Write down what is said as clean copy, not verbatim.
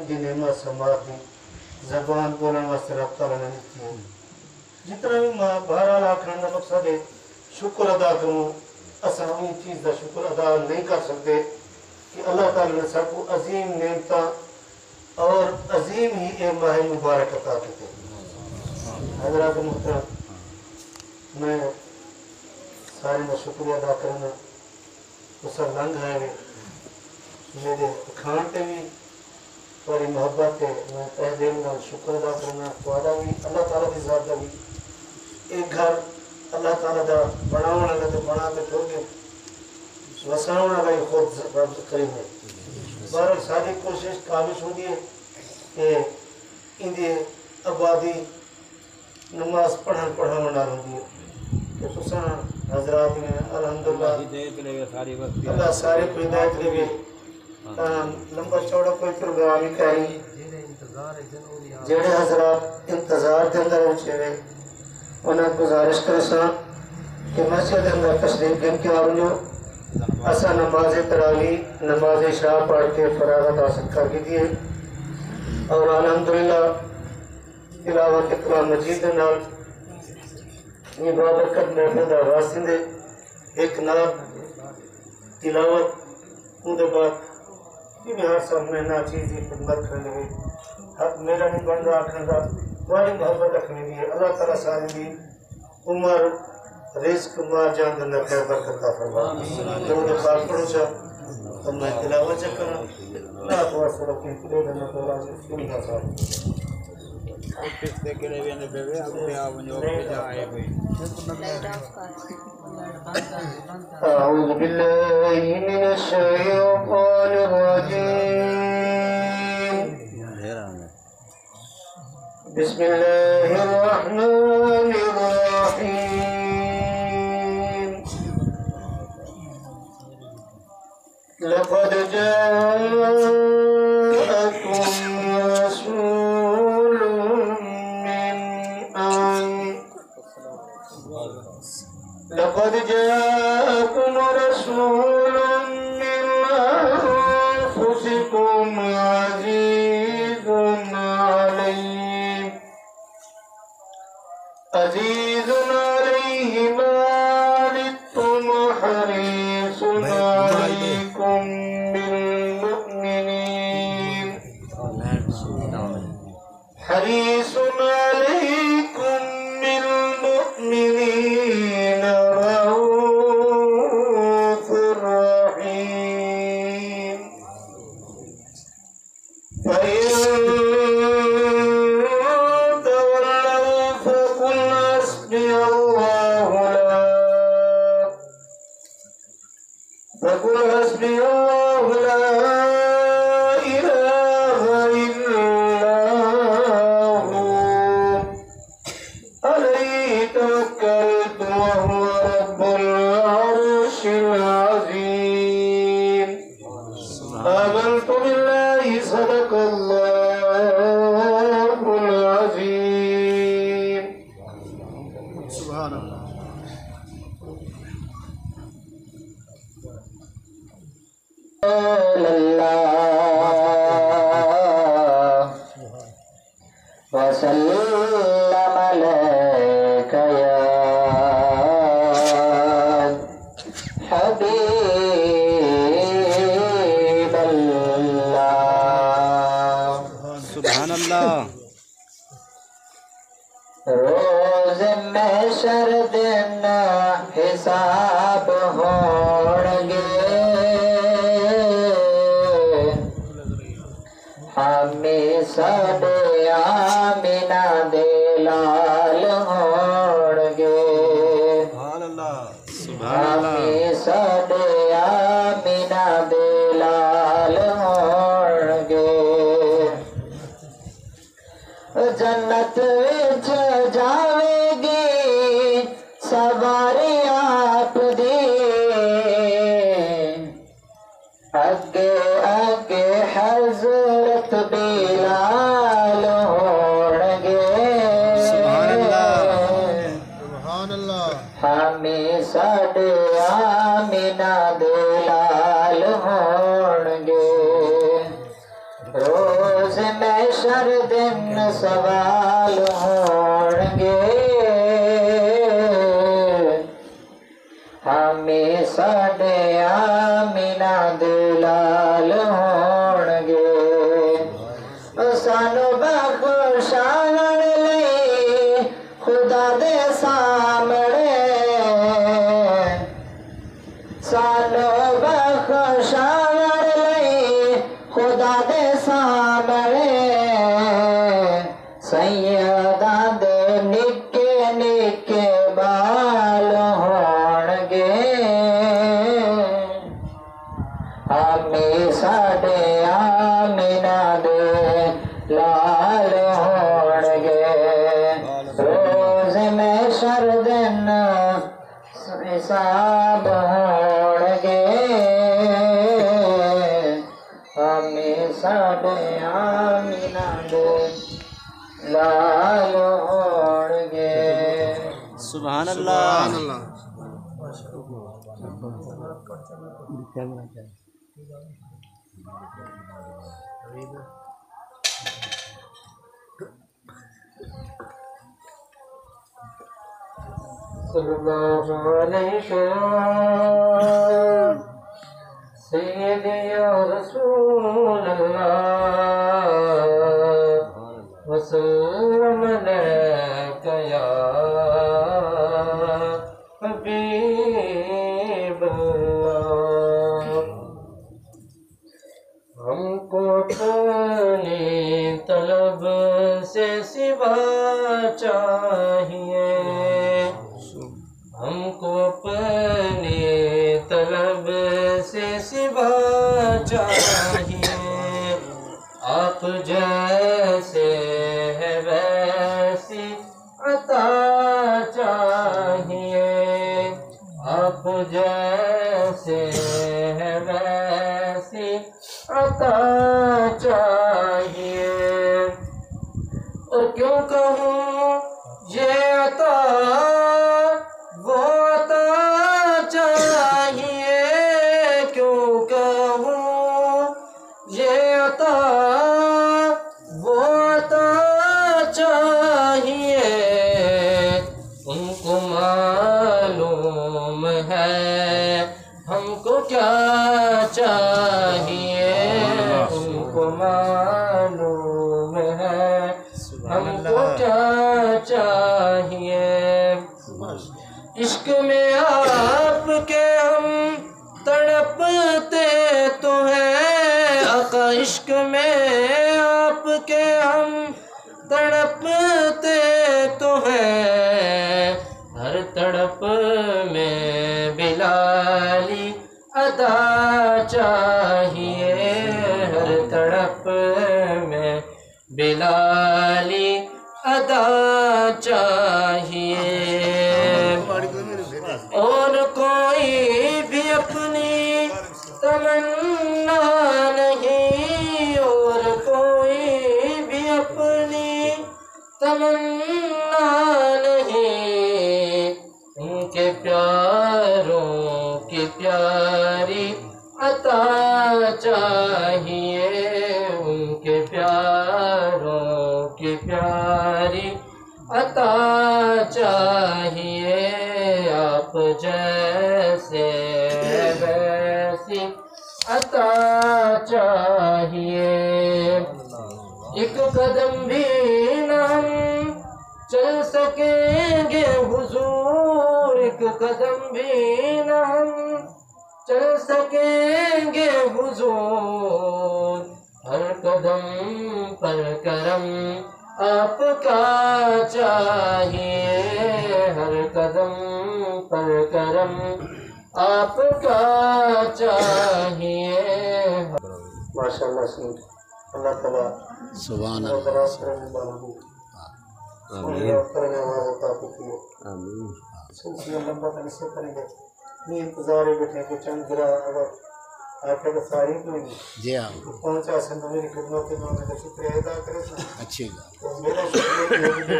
کی نعمت سماعت دی زبان بولن واسطے رب تعالیٰ نے دیتی ہے. جتنا بھی بہرحال آخر کا مقصد ہے شکر ادا کروں. اصل ہمیں چیز کا شکر ادا نہیں کر سکتے کہ اللہ تعالیٰ نے سب کو عظیم نعمت اور عظیم ہی ایک ماہ مبارک عطا کی. حضرات محترم میں سارے کا شکریہ ادا کرنا. اس لنگ ہے میرے کھان پہ بھی تھوڑی محبت ہے. میں تہ دل کا شکر ادا کرنا. تھوڑا بھی اللہ تعالیٰ کی ذات کا بھی ایک گھر اللہ تعالیٰ کا بناؤ والا تو بنا کے چھوڑ کے وساؤ والا ہی خود رب کریم ہے. بہرحال ساری کوشش کاوش ہوتی ہے کہ ان کی آبادی نماز پڑھاؤ نال ہوتی ہے کہ تساں حضرات نے الحمدللہ اللہ سارے کو ہدایت دے. لمبا چوڑا کوئی پروگرام ہی کری جڑے حضرات انتظار کے اندر پہنچے ہوئے انہیں گزارش کرے سا کہ مسجد کے اندر تشریف گن کے آؤ. اسا نماز تراویح نماز عشاء پڑھ کے فراغت حاصل کر کے دیے اور الحمدللہ تلاوت کلام مجید کے نال یہ بابرکت محفل کا آغاز دے. ایک نام تلاوت ان کے بعد کہ ہر سب میں نہ چیز کی خدمت کرنے میں حق میرا نہیں بن رہا آخر کا بڑی محبت رکھنے کی ہے. اللہ تعالیٰ سارے بھی عمر رزق مار جان کے اندر خیر برکت عطا فرمائے. جو نے پاک پڑھو سا تو میں تلاوت چیک کرنا اللہ کو واسطے رکھیں کلے دن کو راضی سن کا صاحب کتے کے لیے نے بے اب پہ آ ونجو پہ جائے بھائی. اعوذ باللہ من الشیطان الرجیم. بسم اللہ الرحمن الرحیم. لقد جاءكم رسول لقد جاءكم رسول من أنفسكم عزيز عليه ما عنتم حريص عليكم بالمؤمنين حريص عليكم بالمؤمنين رؤوف رحيم. فإن تولوا فقل حسبي الله لا إله إلا هو عليه توكلت وهو رب العرش العظيم. آمنت بالله صدق الله العظيم. سبحان اللہ. وسلم عليك يا حبيب الله. سبحان اللہ. روز محشر دن حساب ہونگے ہمیں سب آمینہ دے لال ہونگے. ہمیں سب آمینہ دے لال ہونگے. جنت وچ جاوے گی سواری آپ دی اگے اگے حضرت بلال ہونگے. سبحان اللہ. ہمیں ساڈے آمینہ دے لال ہونگے. روز محشر دن سوال ہوں گے ہمیں ساڈے آمینہ دلال ہون گے سانو بخشان لئی خدا دے سامنے سانو بخشان لئی خدا دے سامنے سیدہ دے نکے نکے بال ہون گے ہمیں ساڈے آمینہ دے لال ہون گے روز محشر دن حساب ہون گے ہمیں ساڈے آمینہ دے لال ہون گے سبحان اللہ صلی اللہ علیہ سیدی یا رسول اللہ وسلم علیک یا حبیب اللہ ہم کو اپنی طلب سے سوا چاہیے ہم کو اپنی طلب سے سوا چاہیے آپ جیسے ہے ویسی عطا چاہیے آپ جیسے ہے ویسی عطا چاہیے اور کیوں کہوں یہ عطا وہ عطا چاہیے کیوں کہوں یہ عطا وہ عطا چاہیے ان کو معلوم ہے ہم کو کیا چاہیے ان کو معلوم ہے ہم کو کیا چاہیے عشق میں آپ کے ہم تڑپتے تو ہیں آقا عشق میں آپ کے ہم تڑپتے تو ہیں ہر تڑپ میں بلالی ادا چاہیے ہر تڑپ میں بلالی ادا چاہیے اور کوئی بھی اپنی تمنا نہیں اور کوئی بھی اپنی تمنا نہیں ان کے پیاروں کی پیاری عطا چاہیے ان کے پیاروں کی پیاری عطا چاہیے آپ جیسے ویسی عطا چاہیے ایک قدم بھی نہ ہم چل سکیں گے حضور ایک قدم بھی نہ ہم چل سکیں گے حضور ہر قدم پر کرم آپ کا چاہیے ہر قدم پر کرم آپ کا چاہیے ماشاءاللہ سے اللہ تعالیٰ سبحان سلسلہ لمبا کرنے سے کریں گے نہیں انتظار ہے بیٹھے کہ چند گرا اگر آپ کے ساری کوئی نہیں جی ہاں پہنچا سن میری خدمت میں شکریہ ادا کرے اچھی میرا شکریہ